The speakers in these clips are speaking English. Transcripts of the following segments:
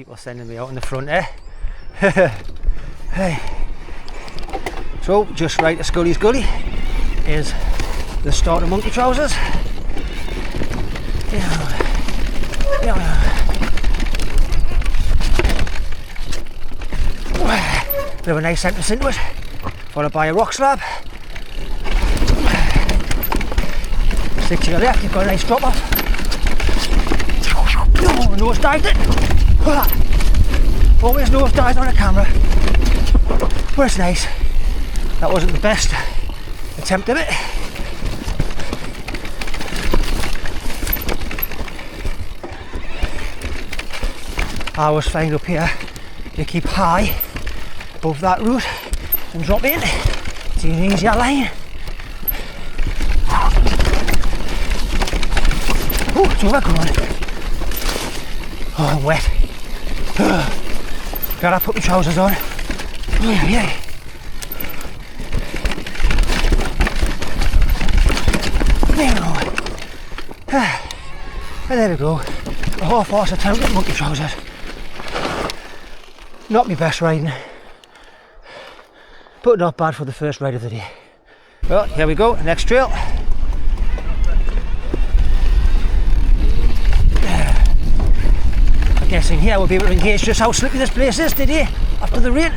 People sending me out in the front, eh? Hey. So, just right to Scully's Gully is the start of Monkey Trousers. Bit of a nice entrance into it, followed by a rock slab. Stick to your left, you've got a nice drop off. Oh, nose dived it. Always nose dived on a camera, but it's nice. That wasn't the best attempt of it. I always find up here you keep high above that root and drop in. It's an easier line. Oh, it's over, come on. Oh, I'm wet. Gotta put my trousers on. Oh, yeah. And there we go. A half-horse attempt at Monkey Trousers. Not my best riding, but not bad for the first ride of the day. Well, here we go, next trail. I'm guessing here we'll be able to engage just how slippy this place is today after the rain.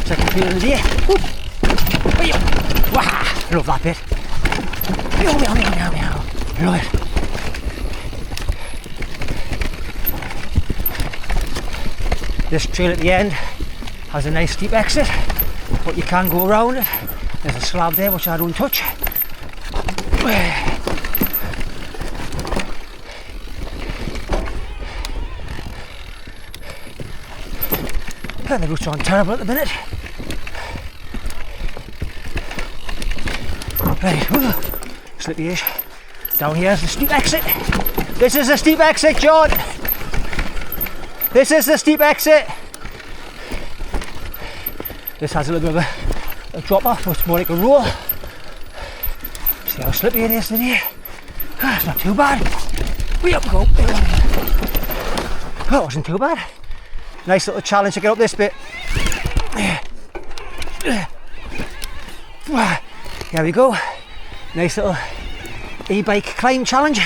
Second trail of the day. Love that bit. Love it. This trail at the end has a nice steep exit, but you can go around it. There's a slab there which I don't touch. And the roots aren't terrible at the minute. Right, slippy-ish. Down here's the steep exit. This is the steep exit, John! This is the steep exit. This has a little bit of a drop off, but it's more like a roll. See how slippy it is today. It's not too bad. We up we go. That wasn't too bad. Nice little challenge to get up this bit. Here we go. Nice little e-bike climb challenge.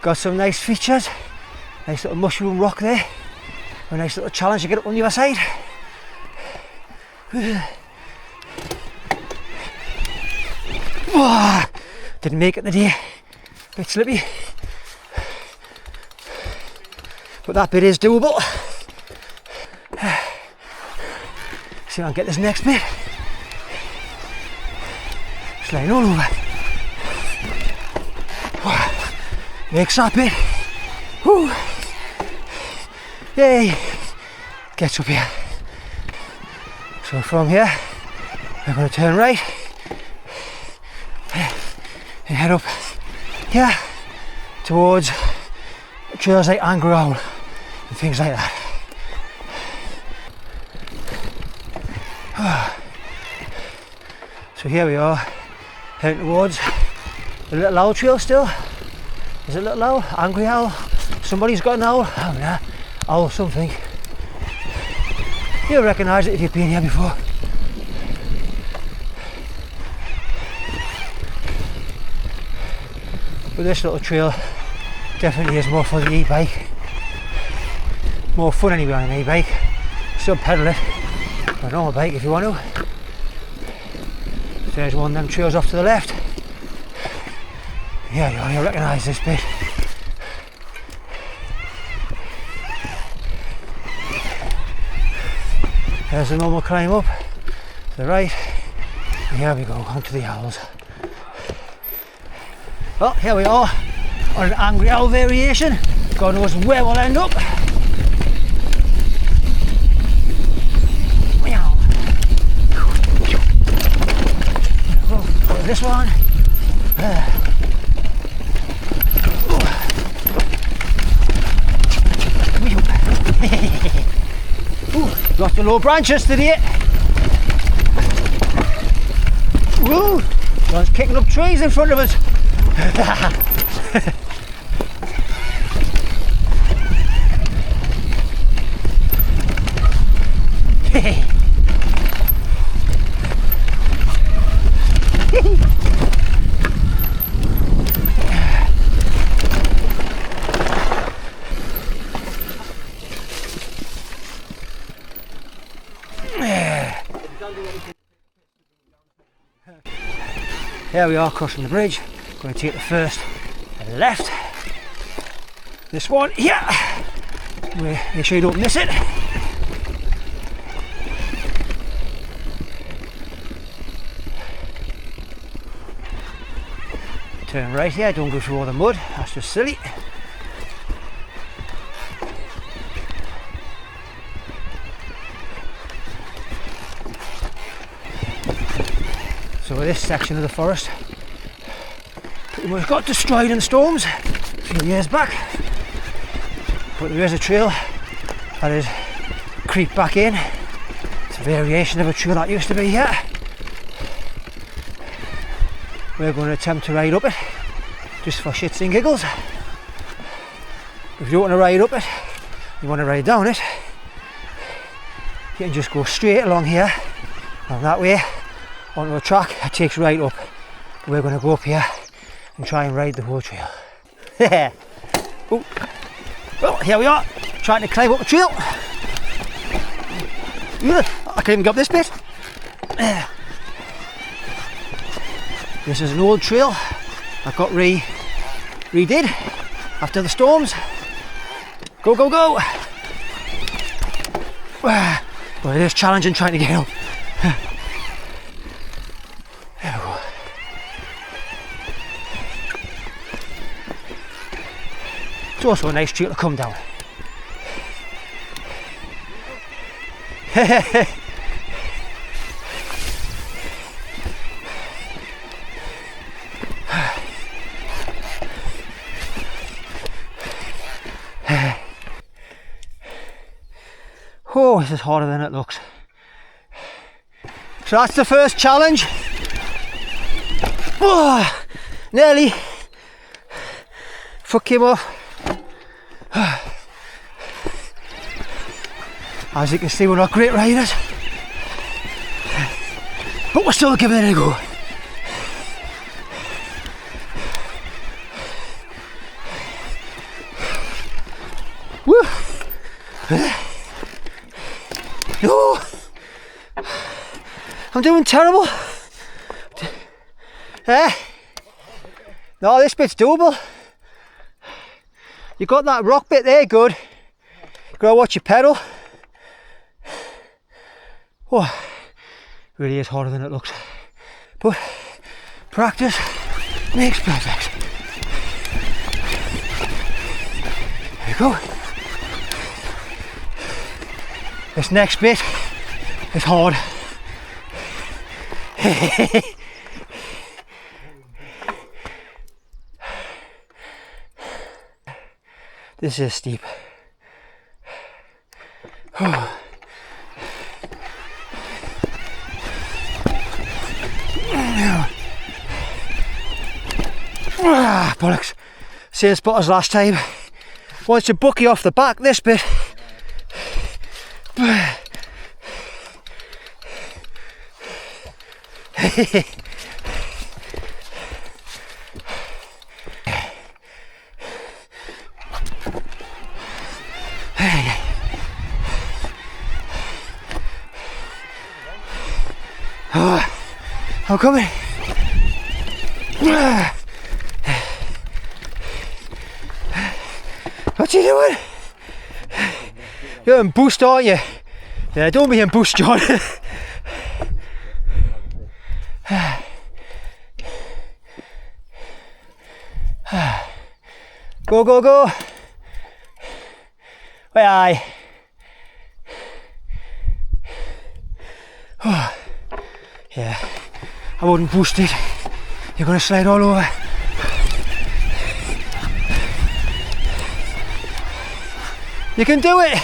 Got some nice features. Nice little mushroom rock there. A nice little challenge to get up on the other side. Didn't make it today. Bit slippy. But that bit is doable. See if I can get this next bit. Sliding all over. Makes that bit. Woo. Yay. Gets up here. So from here, we're going to turn right and head up here towards trails like Angry Owl and things like that. So here we are, heading towards the Little Owl Trail still. Is it Little Owl? Angry Owl? Somebody's got an owl? Oh yeah, owl something. You'll recognise it if you've been here before. But this little trail definitely is more for the e-bike. More fun anyway on an e-bike. Still pedal it on a normal bike if you want to. There's one of them trails off to the left. Yeah, you'll recognise this bit. There's a normal climb up to the right, and here we go, onto the owls. Well, here we are on an Angry Owl variation. God knows where we'll end up. This one. Ooh, lots of low branches today. Woo! One's kicking up trees in front of us. Here we are crossing the bridge. Going to take the first left. This one here. Make sure you don't miss it. Turn right here, don't go through all the mud, that's just silly. So this section of the forest pretty much got destroyed in storms a few years back, but there is a trail that is creeped back in. It's a variation of a trail that used to be here. We're going to attempt to ride up it just for shits and giggles. If you don't want to ride up it, you want to ride down it, you can just go straight along here and that way onto a track that takes right up. We're going to go up here and try and ride the whole trail. Oh. Well, here we are, trying to climb up the trail. I can't even get up this bit. This is an old trail that got redid after the storms. Go, go, go! Well, it is challenging trying to get up. There we go. It's also a nice trail to come down. Oh, this is harder than it looks. So that's the first challenge. Oh, nearly. Foot came off. As you can see, we're not great riders, but we're still giving it a go. Woo! Oh, I'm doing terrible. No, this bit's doable. You got that rock bit there, good. You gotta watch your pedal. Oh, it really is harder than it looks. But practice makes perfect. There you go. This next bit is hard. This is steep. Bollocks. Same spot as last time. Once you bucky off the back, this bit. I'm coming. What you doing? You're in boost, aren't you? Yeah, don't be in boost, John. Go, go, go. Where are you? Oh, yeah, I wouldn't boost it. You're going to slide all over. You can do it.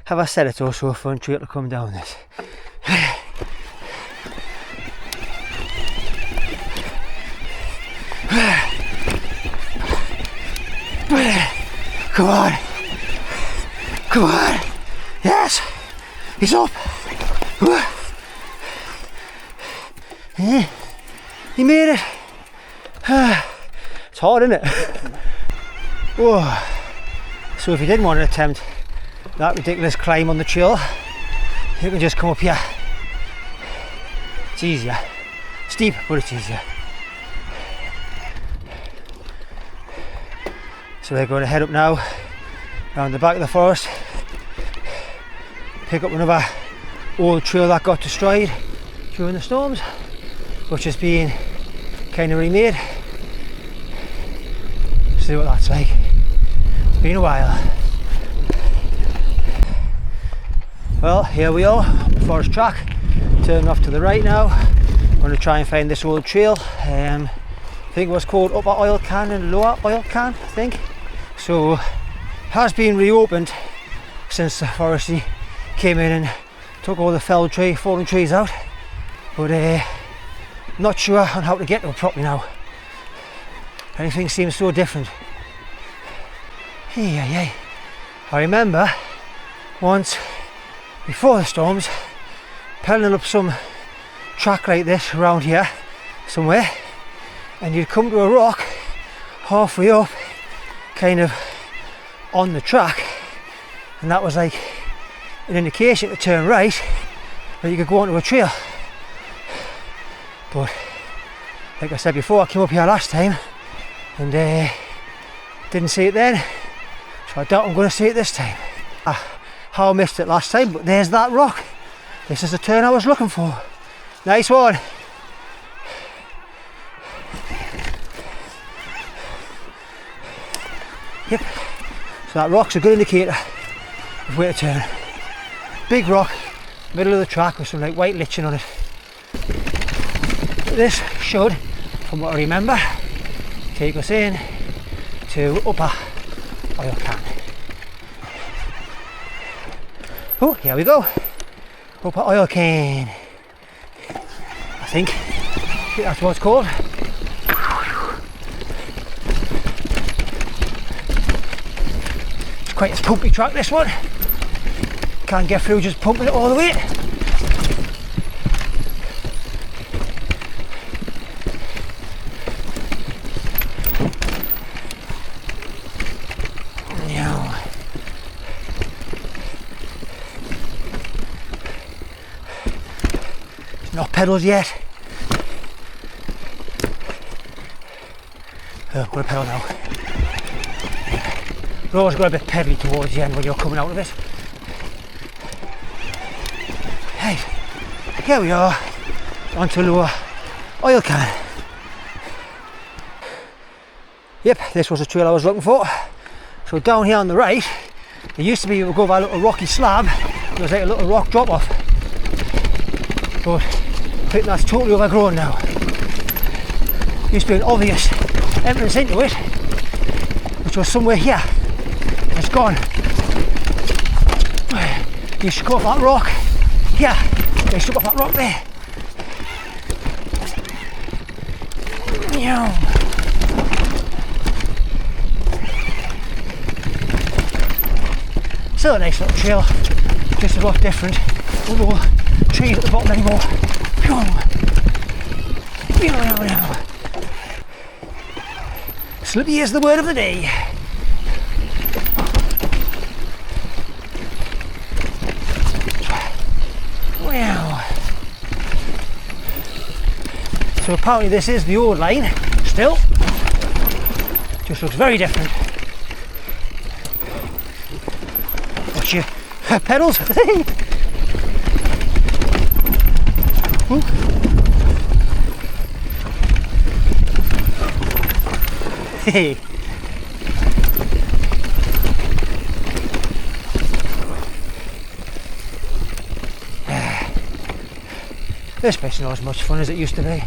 Have I said it's also a fun trail to come down this? Come on. Come on. Yes. He's up. Yeah. He made it. It's hard, isn't it? Whoa. So if you didn't want to attempt that ridiculous climb on the trail, you can just come up here. It's easier. Steep, but it's easier. So we're going to head up now around the back of the forest, pick up another old trail that got destroyed during the storms, which has been kind of remade. See what that's like. It's been a while. Well, here we are, forest track, turning off to the right now. I'm going to try and find this old trail. I think it was called Upper Oil Can and Lower Oil Can, I think. So, has been reopened since the forestry came in and took all the fallen trees out. But not sure on how to get to it properly now. Everything seems so different. I remember once before the storms pedaling up some track like this around here somewhere, and you'd come to a rock halfway up, kind of on the track, and that was like an indication to turn right, that you could go onto a trail. But like I said before, I came up here last time and didn't see it then, so I doubt I'm going to see it this time. How I missed it last time, but there's that rock. This is the turn I was looking for. Nice one. Yep, so that rock's a good indicator of where to turn. Big rock, middle of the track with some like white lichen on it. This should, from what I remember, take us in to Upper Oil Can. Oh, here we go. Upper Oil Can. I think that's what it's called. It's quite a pumpy track, this one. Can't get through just pumping it all the way. Not pedals yet. I'm going to pedal now. You've always got a bit pedally towards the end when you're coming out of it. Hey, here we are, onto Lower Oil Can. Yep, this was the trail I was looking for. So down here on the right, there used to be, you would go over a little rocky slab, there was like a little rock drop off. But I think that's totally overgrown now. Used to be an obvious entrance into it, which was somewhere here. It's gone. You should go up that rock. Here, you should go up that rock there. Still a nice little trail, just a lot different. No trees at the bottom anymore. Slippy is the word of the day. Wow. So apparently this is the old line still. Just looks very different. Watch your pedals. Hey. This bit's not as much fun as it used to be.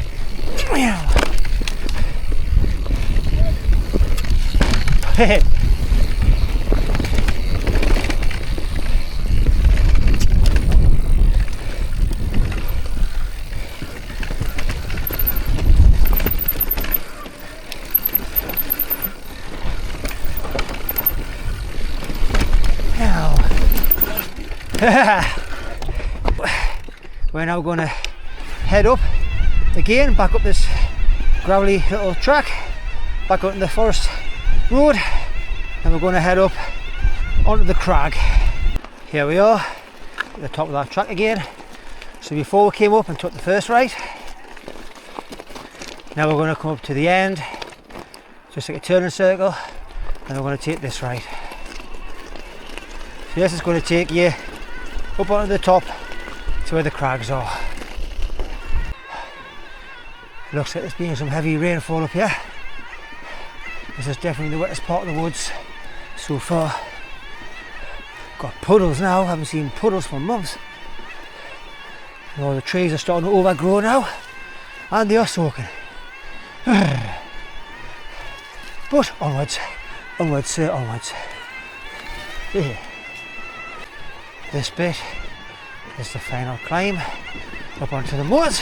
We're now going to head up again, back up this gravelly little track, back up in the forest road, and we're going to head up onto the crag. Here we are at the top of that track again. So before we came up and took the first right, now we're going to come up to the end, just like a turning circle, and we're going to take this right. So this is going to take you up onto the top to where the crags are. Looks like there's been some heavy rainfall up here. This is definitely the wettest part of the woods so far. Got puddles now, haven't seen puddles for months. And all the trees are starting to overgrow now, and they are soaking. But onwards, onwards, sir, onwards. Yeah. This bit is the final climb up onto the moors.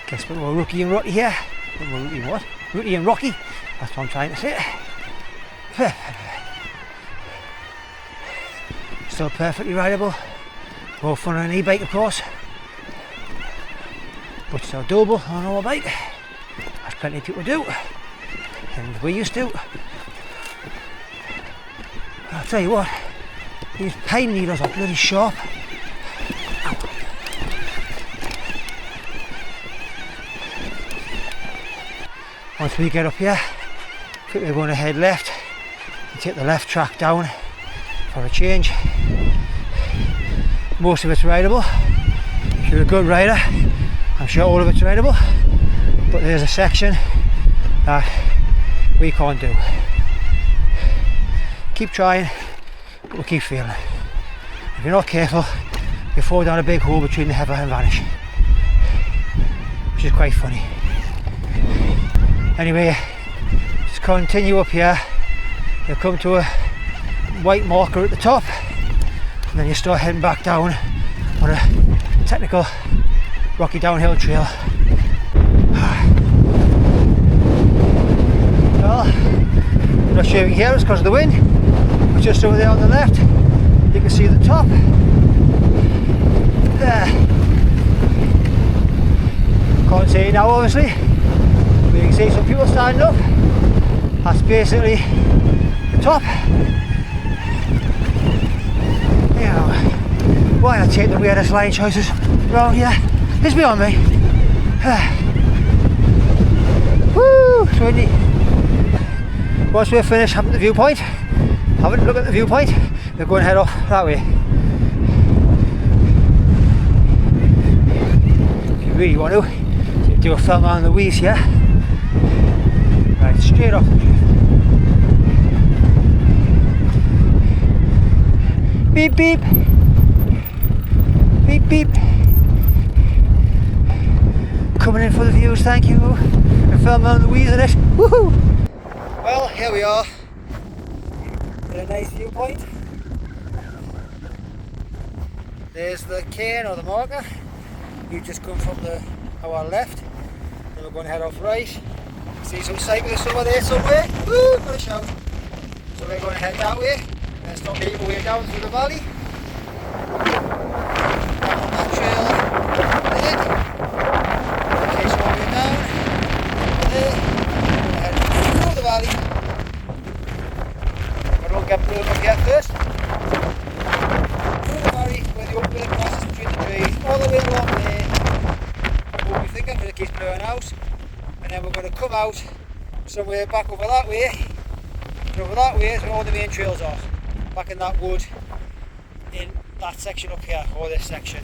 Gets a bit more rooky and rocky here. A bit more rooky and what? Rooky and rocky. That's what I'm trying to say. Still perfectly rideable. More fun on an e-bike, of course. But still doable on a normal bike. As plenty of people do. And we used to. I'll tell you what, these pine needles are bloody sharp. Once we get up here, I think we're going to head left and take the left track down for a change. Most of it's rideable. If you're a good rider, I'm sure all of it's rideable, but there's a section that we can't do. Keep trying, but we'll keep failing. If you're not careful, you fall down a big hole between the heather and vanish, which is quite funny. Anyway, just continue up here. You'll come to a white marker at the top, and then you start heading back down on a technical rocky downhill trail. Well, I'm not sure if you can hear us because of the wind, but just over there on the left, you can see the top. There. Can't see it now, obviously. You can see some people standing up. That's basically the top. Now, why I take the weirdest line choices around here is beyond me. Woo! It's windy. Once we're finished up at the viewpoint, have a look at the viewpoint, we're going to head off that way. If you really want to do a film on the Wees here. Right, straight off the cliff. Beep beep. Beep beep. Coming in for the views, thank you. And filming on the Wees in it. Woohoo! Well, here we are. At a nice viewpoint. There's the cane or the marker. You just come from our left. Then we're going to head off right. See some cyclists over there somewhere. Woo! Got a shout. So we're going to head that way and start making our way down through the valley. On that trail ahead. Okay, so we're down there. We're going to head through the valley. But we'll get up here first. Through the valley where the uphill crosses between the trees, all the way along there. We'll be thinking because it keeps blowing out. And then we're going to come out somewhere back over that way, and over that way is where all the main trails are, back in that wood, in that section up here, or this section.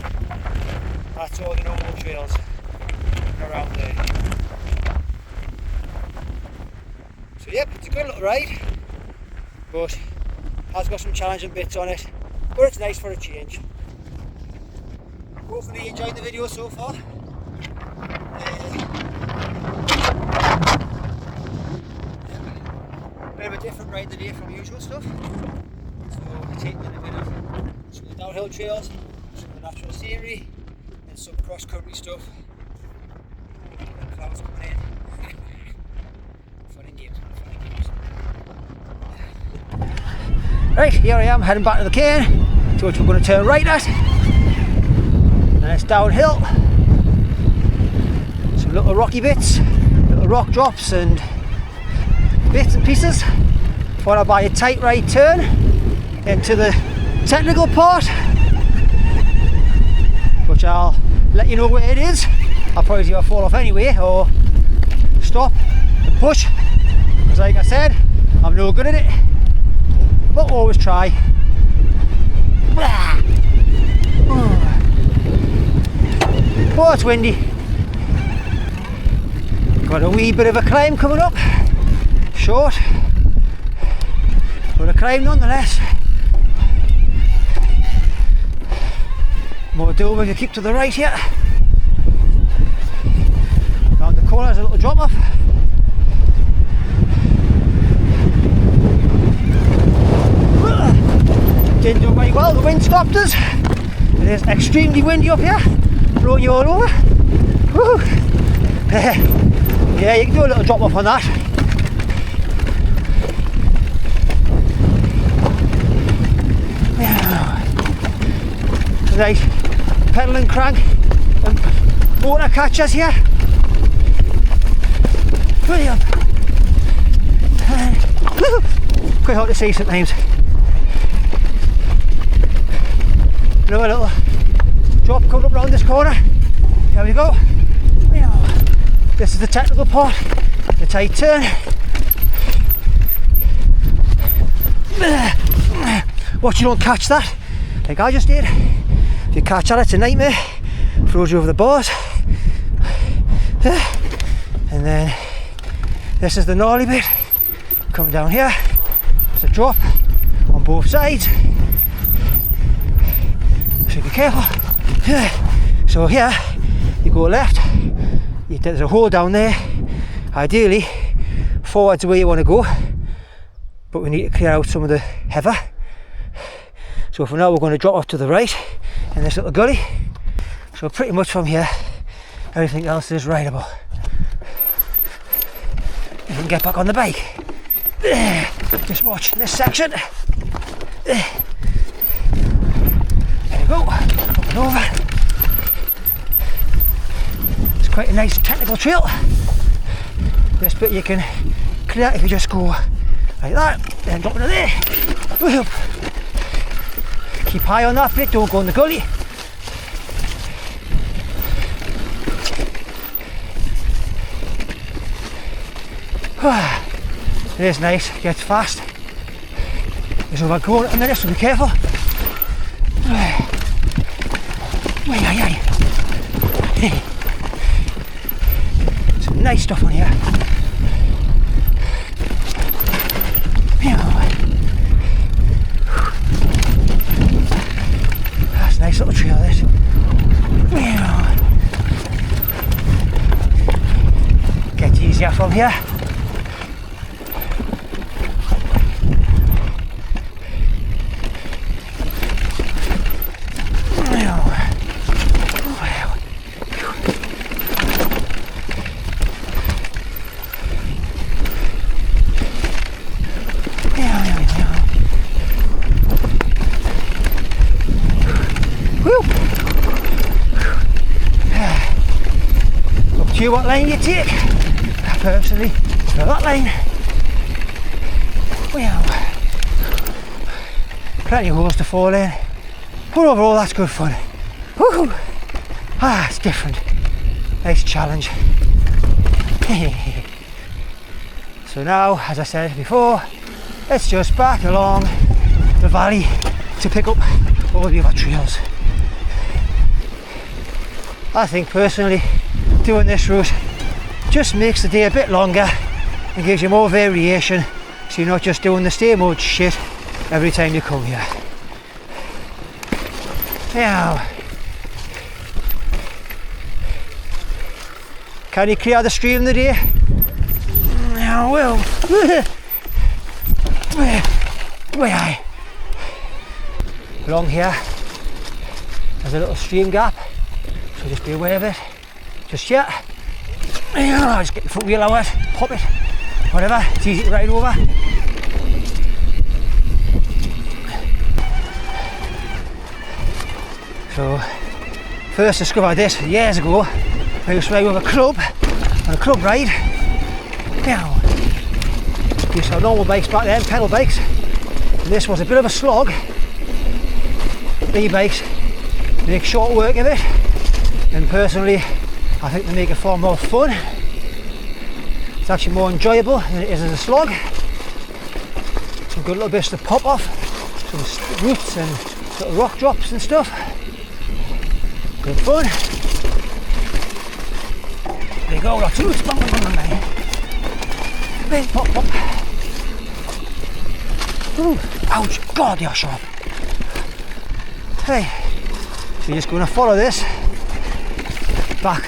That's all the normal trails around there. So yep, it's a good little ride, but has got some challenging bits on it, but it's nice for a change. Hopefully you enjoyed the video so far. Bit of a different ride today from usual stuff. So we're taking in a bit of some of the downhill trails, some of the natural scenery, and some cross-country stuff. The clouds coming in. Fun and games, man, fun and games. Right, here I am heading back to the cairn, to which we're going to turn right at. And it's downhill. Some little rocky bits, little rock drops and bits and pieces, followed by a tight right turn into the technical part, which I'll let you know where it is. I'll probably either fall off anyway or stop and push, because like I said, I'm no good at it, but always try. Oh, it's windy. Got a wee bit of a climb coming up. Short, but a climb nonetheless. More to do when you keep to the right here. Round the corner there's a little drop off. Didn't do very well, the wind stopped us. It is extremely windy up here, blowing you all over. Woo. Yeah, you can do a little drop off on that. Right, pedal and crank and motor catchers here. Brilliant. Quite hard to see sometimes. Another little drop coming up round this corner. Here we go. This is the technical part, the tight turn. Watch you don't catch that, like I just did. If you catch that, it's a nightmare. Throws you over the bars. And then this is the gnarly bit. Come down here. It's a drop on both sides. So be careful. So here you go left. There's a hole down there. Ideally, forward's where you want to go, but we need to clear out some of the heather. So for now, we're going to drop off to the right in this little gully. So pretty much from here, everything else is rideable. You can get back on the bike. Just watch this section. There we go. Up and over. It's quite a nice technical trail. This bit you can clear if you just go like that, then drop into there. Keep high on that bit, don't go in the gully. It is nice, gets fast. There's over going at a minute, so be careful. Some nice stuff on here. That's a nice little trail, this. Gets easier from here. What line you take. I personally go that line. Well, plenty of holes to fall in, but overall that's good fun. Woo-hoo. It's different. Nice challenge. So now, as I said before, let's just back along the valley to pick up all the other trails. I think personally, doing this route just makes the day a bit longer and gives you more variation, so you're not just doing the same old shit every time you come here. Now, can you clear the stream today? Now, well, way. Along here, there's a little stream gap, so just be aware of it. Just here, just get the front wheel out, pop it, whatever, it's easy to ride over. So, first discovered this years ago. I used to ride with a club, on a club ride. Now, used to have normal bikes back then, pedal bikes. And this was a bit of a slog. E-bikes make short work of it, and personally I think they make it far more fun. It's actually more enjoyable than it is as a slog. Some good little bits to pop off, some roots and little rock drops and stuff. Good fun. There you go, lots of roots, bang, bang, bang, bang. Bang, pop, pop. Ooh, ouch, God, you're sharp. Hey, so you're just going to follow this back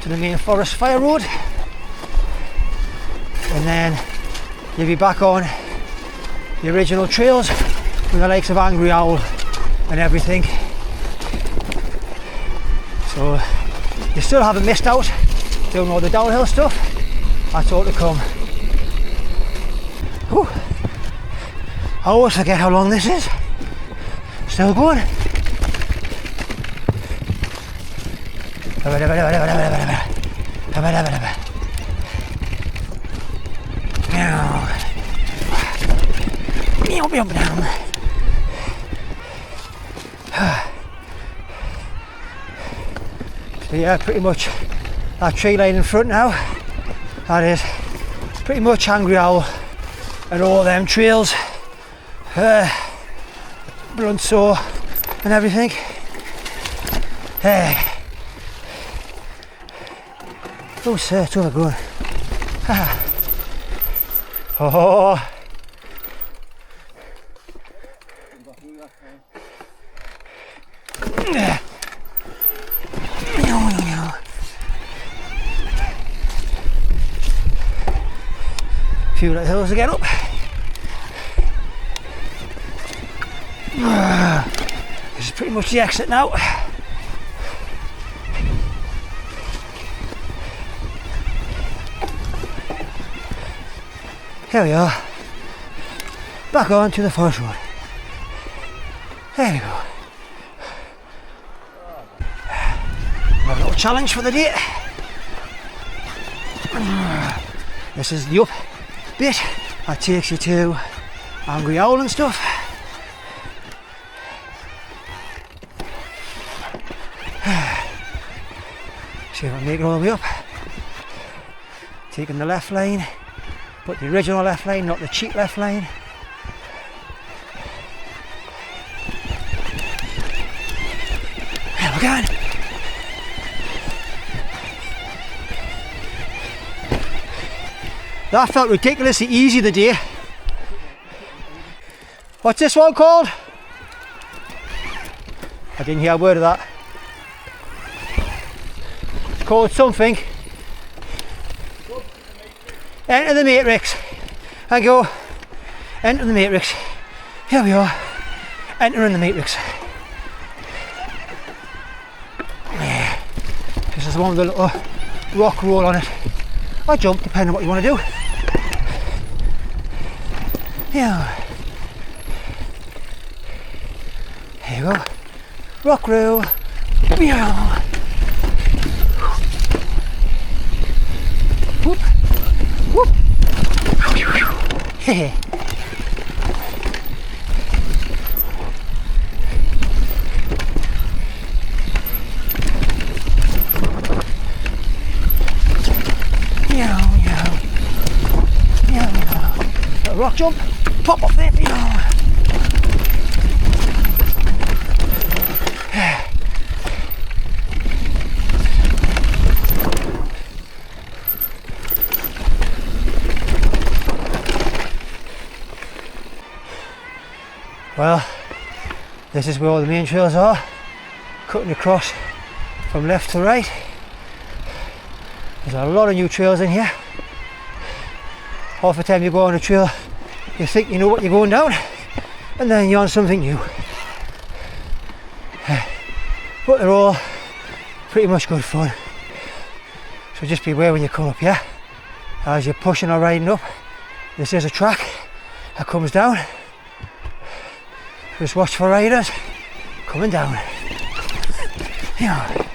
to the main forest fire road, and then you'll be back on the original trails with the likes of Angry Owl and everything. So you still haven't missed out doing all the downhill stuff. That's all to come. Whew. I always forget how long this is. Still going. So yeah, pretty much that tree line in front now, that is pretty much Angry Owl and all them trails, Blunt Saw and everything. Oh sir, it's overgrown. Oh. Few little hills to get up. This is pretty much the exit now. Here we are, back on to the forest road. There we go. Another little challenge for the day. This is the up bit that takes you to Angry Owl and stuff. See if I can make it all the way up. Taking the left lane. But the original left lane, not the cheap left lane. There we go. That felt ridiculously easy the day. What's this one called? I didn't hear a word of that. It's called something. Enter the matrix and go. Enter the matrix. Here we are. Entering the matrix. Yeah. This is the one with a little rock roll on it. Or jump, depending on what you want to do. Yeah. Here you go. Rock roll. Yeah. Whoop. Whoop. Hey. Rock jump, pop off there, Well, this is where all the main trails are, cutting across from left to right. There's a lot of new trails in here. Half the time you go on a trail, you think you know what you're going down, and then you're on something new. But they're all pretty much good fun. So just beware when you come up here. As you're pushing or riding up, this is a track that comes down. Just watch for riders coming down. Yeah.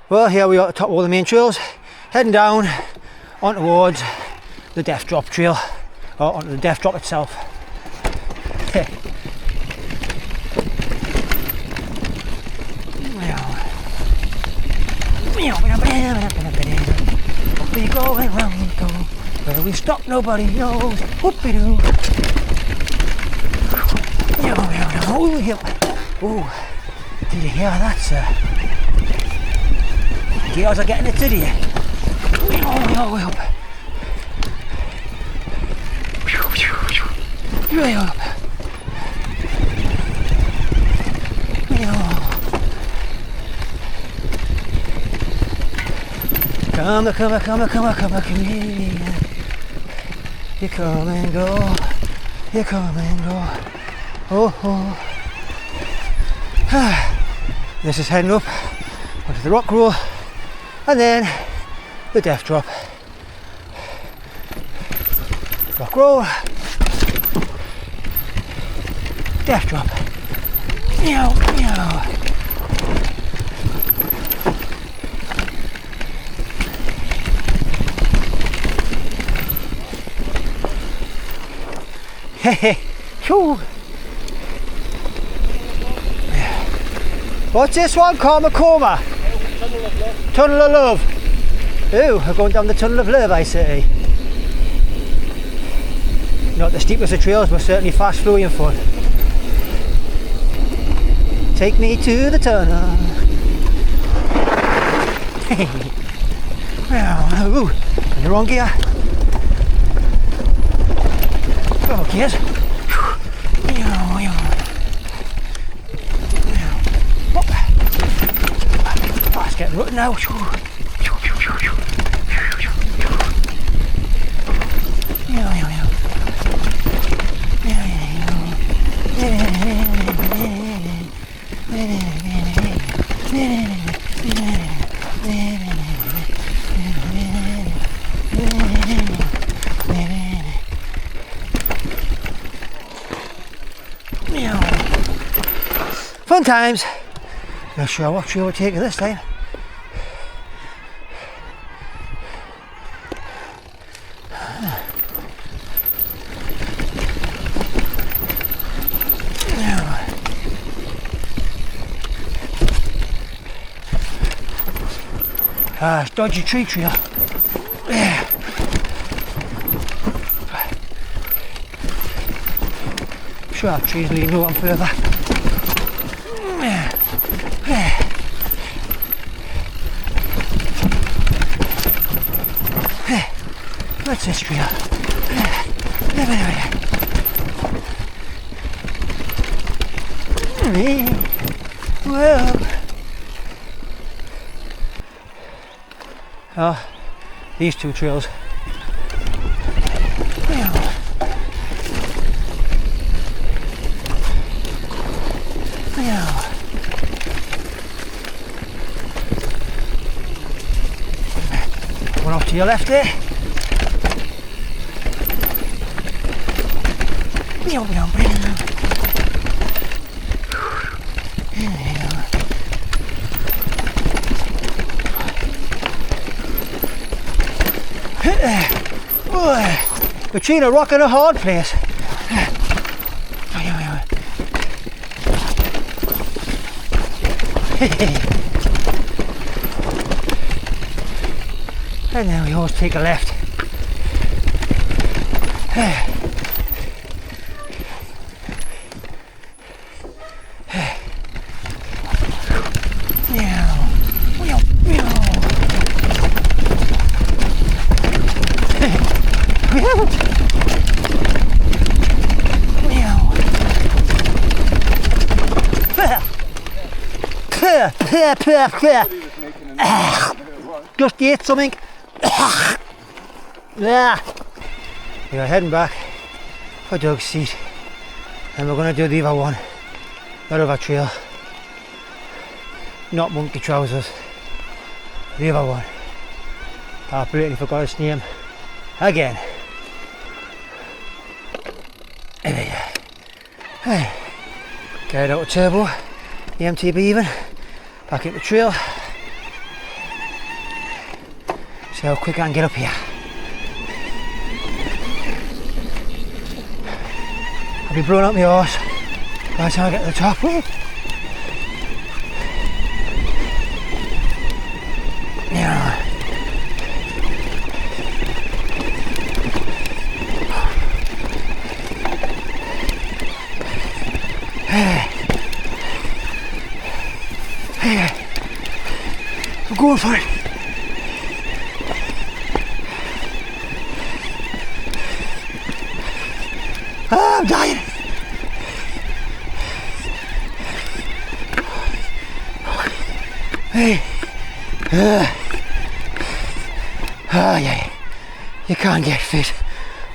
Well, here we are at the top of all the main trails, heading down on towards the Death Drop trail, or onto the Death Drop itself. Up we go and round we go, where we stop nobody knows. Whoop-de-doo. Oh, did you hear that, sir? Gears are getting it to you. Way up. Way up. Come here. You come and go. You come and go. Oh. This is heading up onto the rock roll, and then the Death Drop. Rock roll. Death Drop. Meow. Hey, cool. What's this one called, Macoma? Tunnel of Love. Ooh, we're going down the Tunnel of Love, I say. Not the steepest of trails, but certainly fast flowing and fun. Take me to the tunnel. Hey. Ooh, in the wrong gear. Oh, gears. Oh, it's getting rotten now. Fun times. Not sure what trail we're taking this time. It's dodgy tree trail. Sure, our trees leading on further. What's this trail? Well. Oh, these two trails. One off to your left there. Between a rock and a hard place. And then we always take a left. Just ate something. Yeah. We are heading back for Doug's seat, and we're going to do the other one, that other trail, not Monkey Trousers, the other one. I completely forgot its name again. Hey, get out of turbo, the MTB even, back into the trail. See how quick I can get up here. I'll be blowing up my horse by the time I get to the top. Yeah. I'm going for it. Oh, I'm dying. Hey. Oh yeah. You can't get fit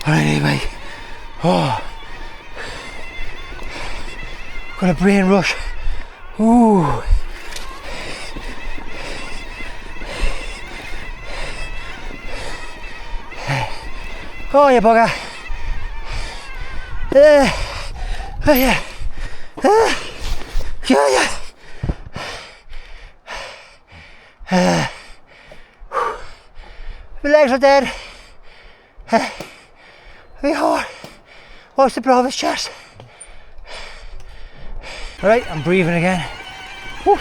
on any bike. Oh. Got a brain rush. Ooh. Oh, you bugger. Oh, yeah. Yeah. My legs are dead. My heart wants to blow off his chest. Alright, I'm breathing again. Whew.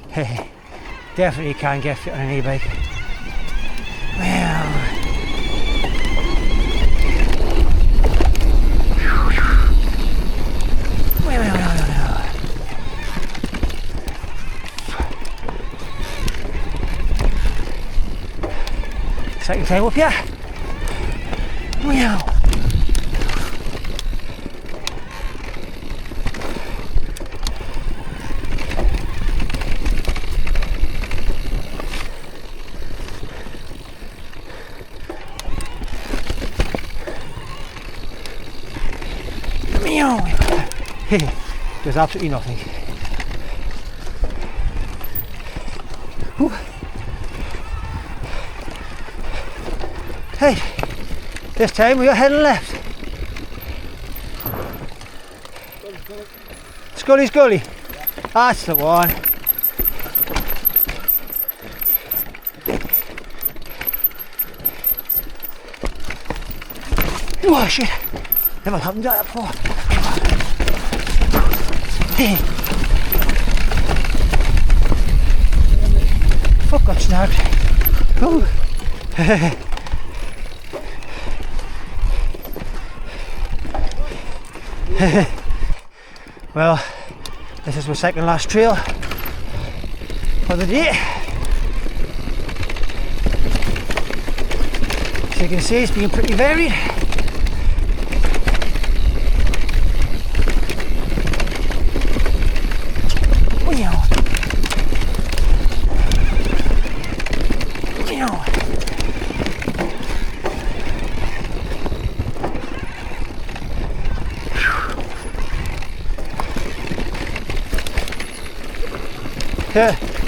Hey, definitely can't get fit on an e-bike. Well. Second time up here. Meow. Meow. There's absolutely nothing. Whew. Hey, this time we are heading left. Scully. That's the one. Oh shit, never happened to that before. Hey. Fuck, got snagged. Ooh. Well, this is my second last trail for the day. So you can see it's been pretty varied.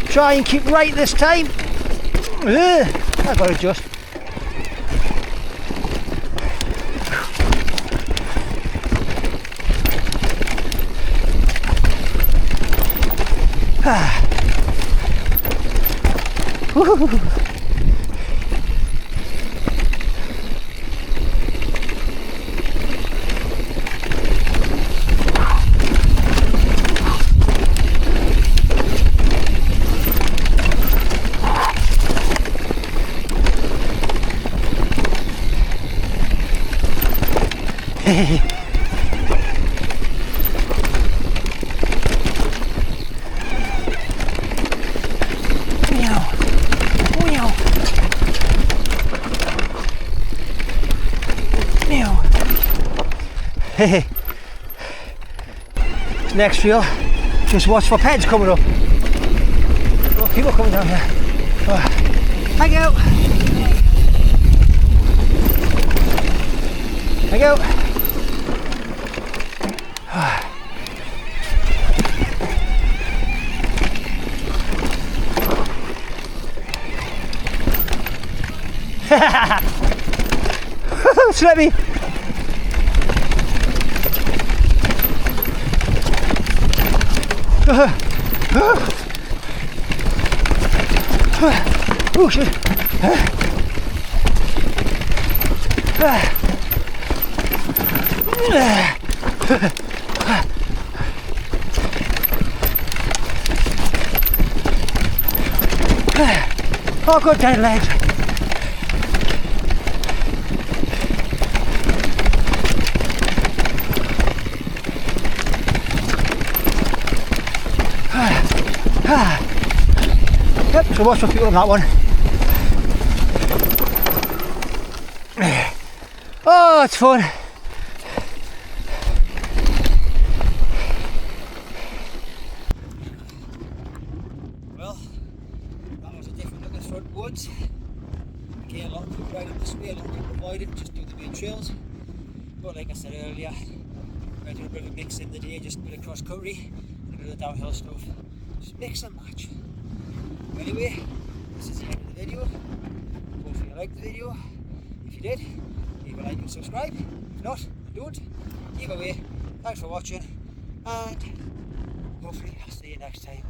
Try and keep right this time. I've got to adjust. Next trail, just watch for peds coming up. Oh. people coming down here. Oh. Thank you. Thank you. Slippy. Oh shit. Oh, good dead legs. Yep, so watch for people on that one. Oh, it's fun. Well, that was a different look at Thrunton Woods. Again, a lot of people ride up this way, a lot of people avoid it, just do the main trails. But like I said earlier, I do a bit of a mix in the day, just a bit of cross country and a bit of downhill stuff. Just mix and match. Anyway, this is the end of the video. Hopefully you liked the video. If you did, leave a like and subscribe. If not, don't. Either way, thanks for watching, and hopefully I'll see you next time.